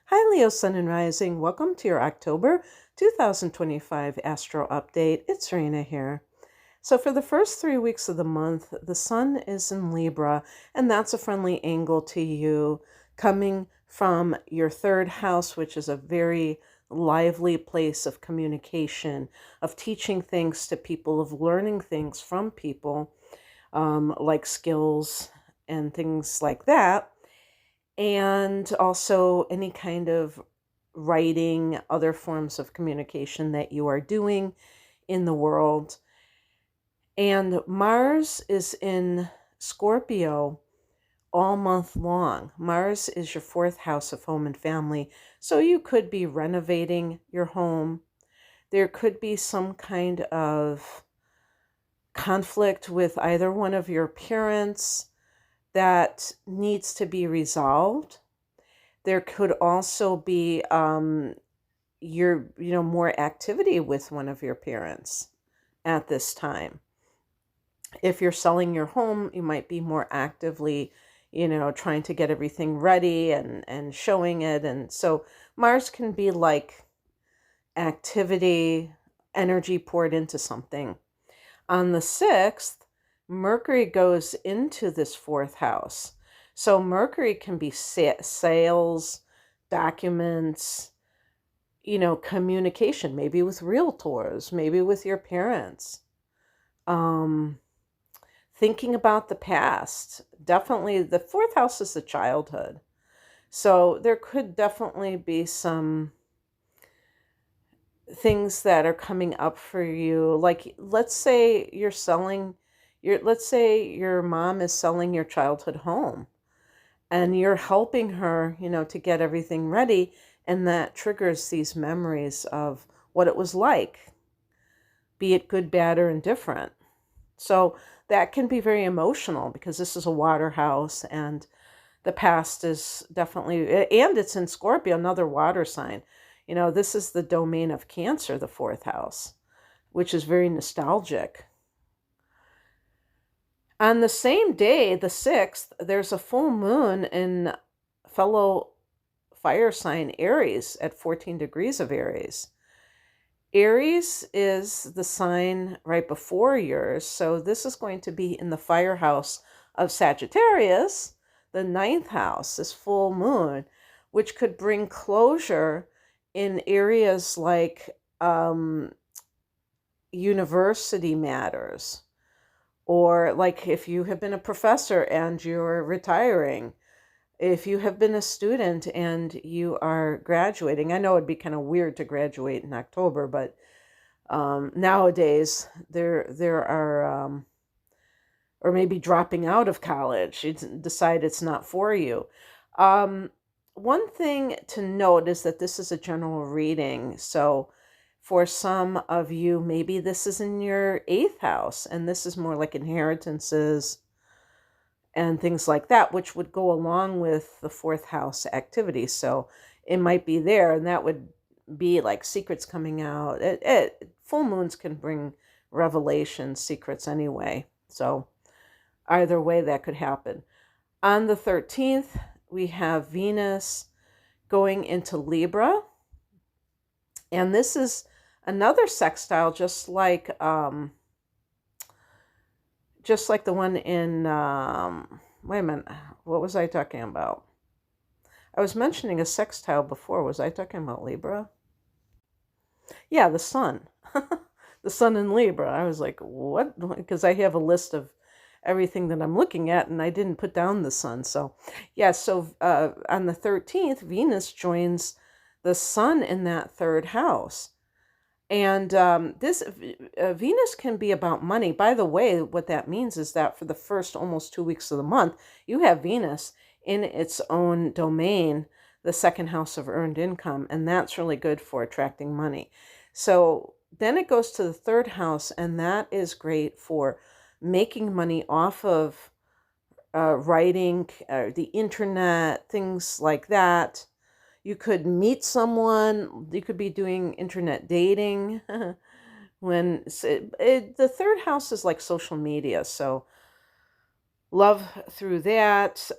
Hi, Leo Sun and Rising. Welcome to your October 2025 Astro Update. It's Serena here. So, for the first 3 weeks of the month, the Sun is in Libra, and that's a friendly angle to you coming from your third house, which is a very lively place of communication, of teaching things to people, of learning things from people, like skills and things like that, and also any kind of writing, other forms of communication that you are doing in the world. And Mars is in Scorpio all month long. Mars is your fourth house of home and family. So you could be renovating your home. There could be some kind of conflict with either one of your parents that needs to be resolved. There could also be more activity with one of your parents at this time. If you're selling your home, you might be more actively, trying to get everything ready and showing it. And so Mars can be like activity, energy poured into something. On the 6th, Mercury goes into this fourth house. So Mercury can be sales, documents, communication, maybe with realtors, maybe with your parents. Thinking about the past. Definitely, the fourth house is the childhood. So there could definitely be some things that are coming up for you. Like, let's say let's say your mom is selling your childhood home and you're helping her, to get everything ready. And that triggers these memories of what it was like, be it good, bad, or indifferent. So that can be very emotional because this is a water house and the past is definitely, and it's in Scorpio, another water sign. This is the domain of Cancer, the fourth house, which is very nostalgic. On the same day, the 6th, there's a full moon in fellow fire sign Aries at 14 degrees of Aries. Aries is the sign right before yours, so this is going to be in the fire house of Sagittarius, the ninth house, this full moon, which could bring closure in areas like university matters, or like if you have been a professor and you're retiring, if you have been a student and you are graduating. I know it'd be kind of weird to graduate in October, but nowadays there are, or maybe dropping out of college, you decide it's not for you. One thing to note is that this is a general reading. So for some of you, maybe this is in your 8th house, and this is more like inheritances and things like that, which would go along with the 4th house activity. So it might be there, and that would be like secrets coming out. Full moons can bring revelations, secrets anyway. So either way, that could happen. On the 13th, we have Venus going into Libra. And this is another sextile, just like the one in, wait a minute, what was I talking about? I was mentioning a sextile before. Was I talking about Libra? Yeah, the sun. The sun in Libra. I was like, what? Because I have a list of everything that I'm looking at, and I didn't put down the sun. So, yeah, so on the 13th, Venus joins the sun in that third house. And this Venus can be about money. By the way, what that means is that for the first almost 2 weeks of the month, you have Venus in its own domain, the second house of earned income, and that's really good for attracting money. So then it goes to the third house, and that is great for making money off of writing, the internet, things like that. You could meet someone. You could be doing internet dating. The third house is like social media, so love through that.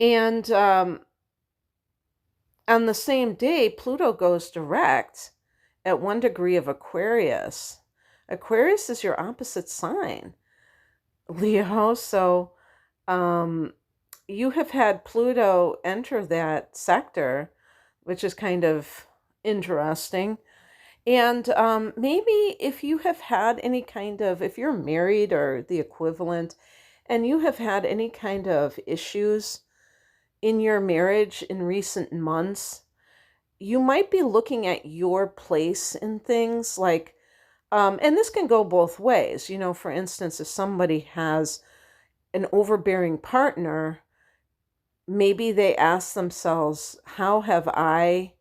And on the same day, Pluto goes direct at 1 degree of Aquarius. Aquarius is your opposite sign, Leo. So um, you have had Pluto enter that sector, which is kind of interesting. And maybe if you have had any kind of, if you're married or the equivalent, and you have had any kind of issues in your marriage in recent months, you might be looking at your place in things like, and this can go both ways. For instance, if somebody has an overbearing partner, maybe they ask themselves, how have I,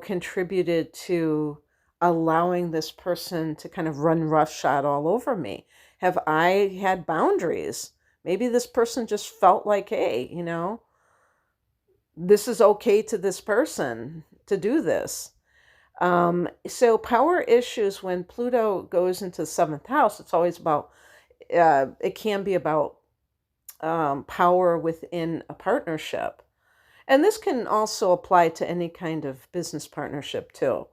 contributed to allowing this person to kind of run roughshod all over me? Have I had boundaries? Maybe this person just felt like, hey, this is okay to this person to do this. So power issues, when Pluto goes into the seventh house, it's always about, it can be about power within a partnership. And this can also apply to any kind of business partnership too.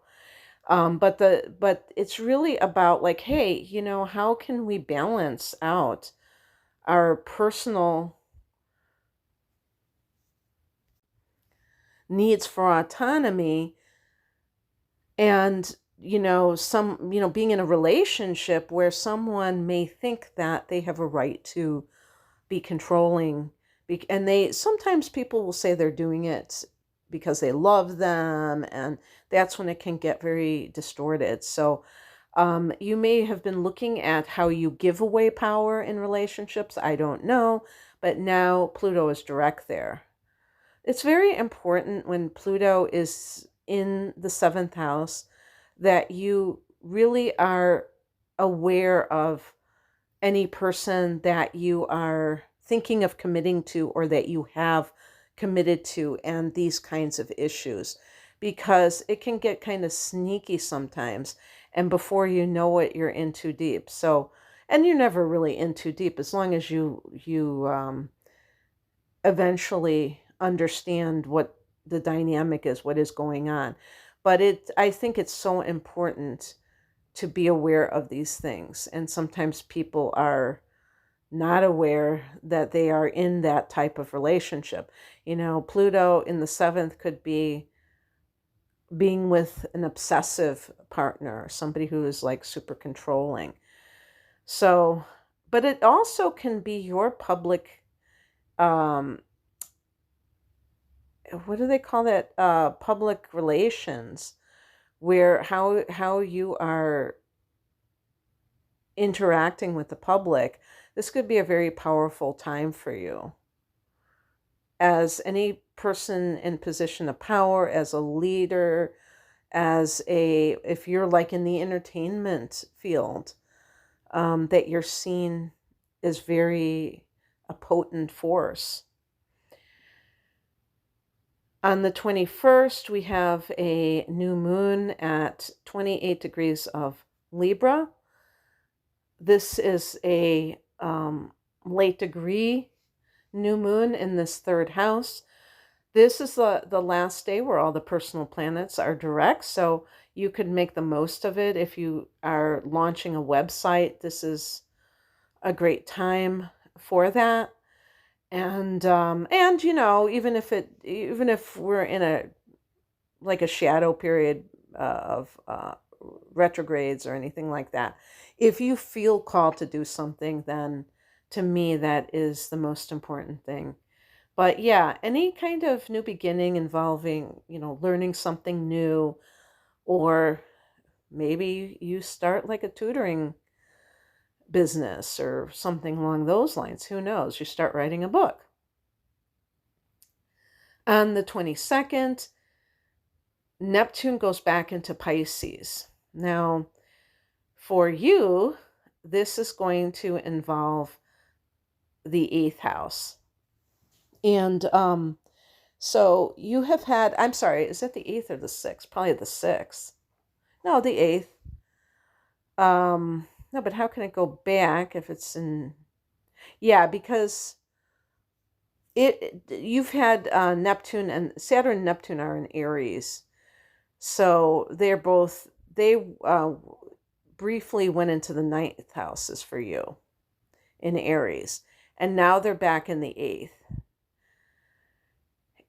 But it's really about like, hey, how can we balance out our personal needs for autonomy and being in a relationship where someone may think that they have a right to be controlling, and they sometimes people will say they're doing it because they love them, and that's when it can get very distorted. So you may have been looking at how you give away power in relationships, I don't know, but now Pluto is direct there. It's very important when Pluto is in the seventh house that you really are aware of any person that you are thinking of committing to or that you have committed to, and these kinds of issues, because it can get kind of sneaky sometimes, and before you know it, you're in too deep. So, and you're never really in too deep as long as you eventually understand what the dynamic is, what is going on. But I think it's so important to be aware of these things. And sometimes people are not aware that they are in that type of relationship. Pluto in the seventh could be being with an obsessive partner, somebody who is like super controlling. So, but it also can be your public, um, what do they call that? Public relations, where how you are interacting with the public. This could be a very powerful time for you as any person in position of power, as a leader, if you're like in the entertainment field, that you're seen as very a potent force. On the 21st, we have a new moon at 28 degrees of Libra. This is a late degree new moon in this third house. This is the last day where all the personal planets are direct, so you could make the most of it. If you are launching a website, this is a great time for that. And even if we're in a shadow period of retrogrades or anything like that, if you feel called to do something, then to me that is the most important thing. But yeah, any kind of new beginning involving, learning something new, or maybe you start like a tutoring business or something along those lines. Who knows? You start writing a book. On the 22nd, Neptune goes back into Pisces. Now, for you, this is going to involve the eighth house. And so you have had, I'm sorry, is it the eighth or the sixth? Probably the sixth. No, the eighth. No, but how can it go back if it's in, yeah, because you've had Neptune and Saturn and Neptune are in Aries. So they briefly went into the ninth houses for you in Aries. And now they're back in the eighth.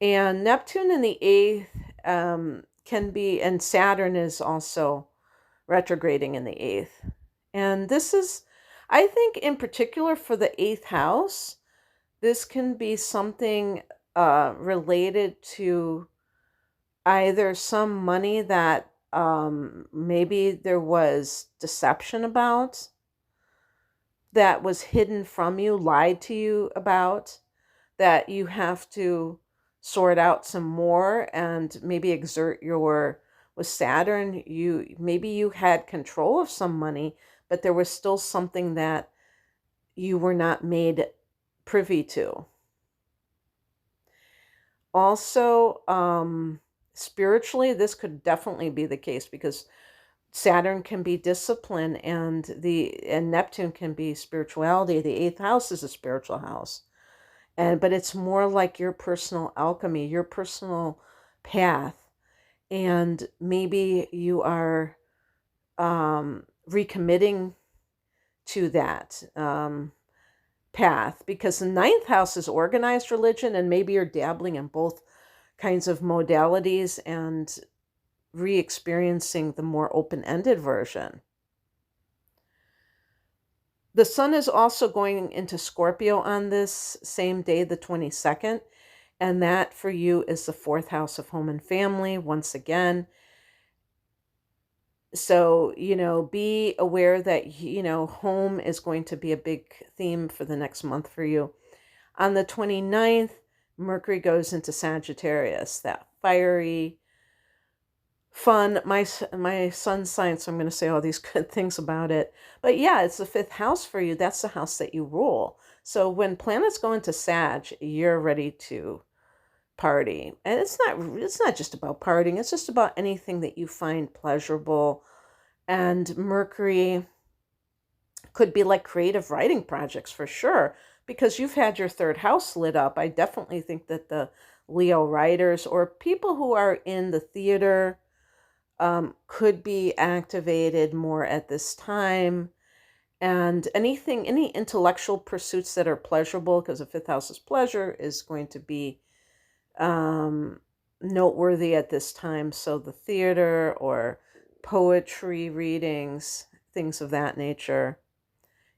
And Neptune in the eighth can be, and Saturn is also retrograding in the eighth. And this is, I think, in particular for the eighth house, this can be something related to either some money that maybe there was deception about, that was hidden from you, lied to you about, that you have to sort out some more and maybe exert your, with Saturn, maybe you had control of some money, but there was still something that you were not made privy to. Also, spiritually, this could definitely be the case because Saturn can be discipline and Neptune can be spirituality. The eighth house is a spiritual house. But it's more like your personal alchemy, your personal path. And maybe you are recommitting to that path, because the ninth house is organized religion, and maybe you're dabbling in both kinds of modalities and re-experiencing the more open-ended version. The sun is also going into Scorpio on this same day, the 22nd, and that for you is the fourth house of home and family once again. So, be aware that, home is going to be a big theme for the next month for you. On the 29th, Mercury goes into Sagittarius, that fiery, fun, my sun's sign, so I'm going to say all these good things about it. But yeah, it's the fifth house for you. That's the house that you rule. So when planets go into Sag, you're ready to party. And it's not just about partying. It's just about anything that you find pleasurable. And Mercury could be like creative writing projects for sure, because you've had your third house lit up. I definitely think that the Leo writers or people who are in the theater could be activated more at this time. And any intellectual pursuits that are pleasurable, because the fifth house is pleasure, is going to be noteworthy at this time. So the theater or poetry readings, things of that nature.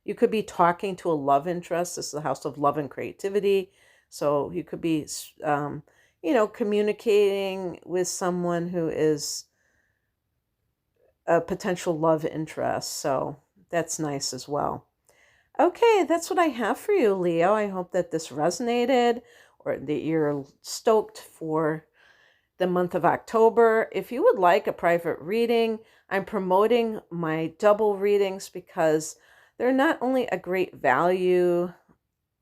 You could be talking to a love interest. This is the house of love and creativity. So you could be, communicating with someone who is a potential love interest. So that's nice as well. Okay, that's what I have for you, Leo. I hope that this resonated, or that you're stoked for the month of October. If you would like a private reading, I'm promoting my double readings because they're not only a great value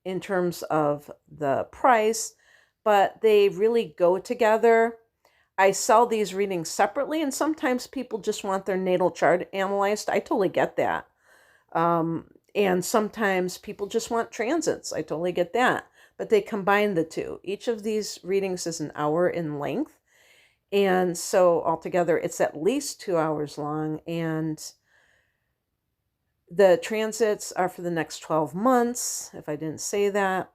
in terms of the price, but they really go together. I sell these readings separately, and sometimes people just want their natal chart analyzed. I totally get that. And sometimes people just want transits. I totally get that. But they combine the two. Each of these readings is an hour in length. And so altogether, it's at least 2 hours long. And the transits are for the next 12 months, if I didn't say that.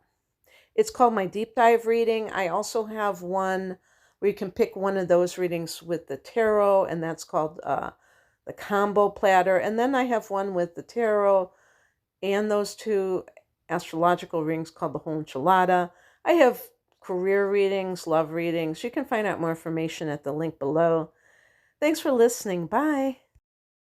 It's called my deep dive reading. I also have one where you can pick one of those readings with the tarot, and that's called the combo platter. And then I have one with the tarot and those two astrological readings called the whole enchilada. I have career readings, love readings. You can find out more information at the link below. Thanks for listening. Bye.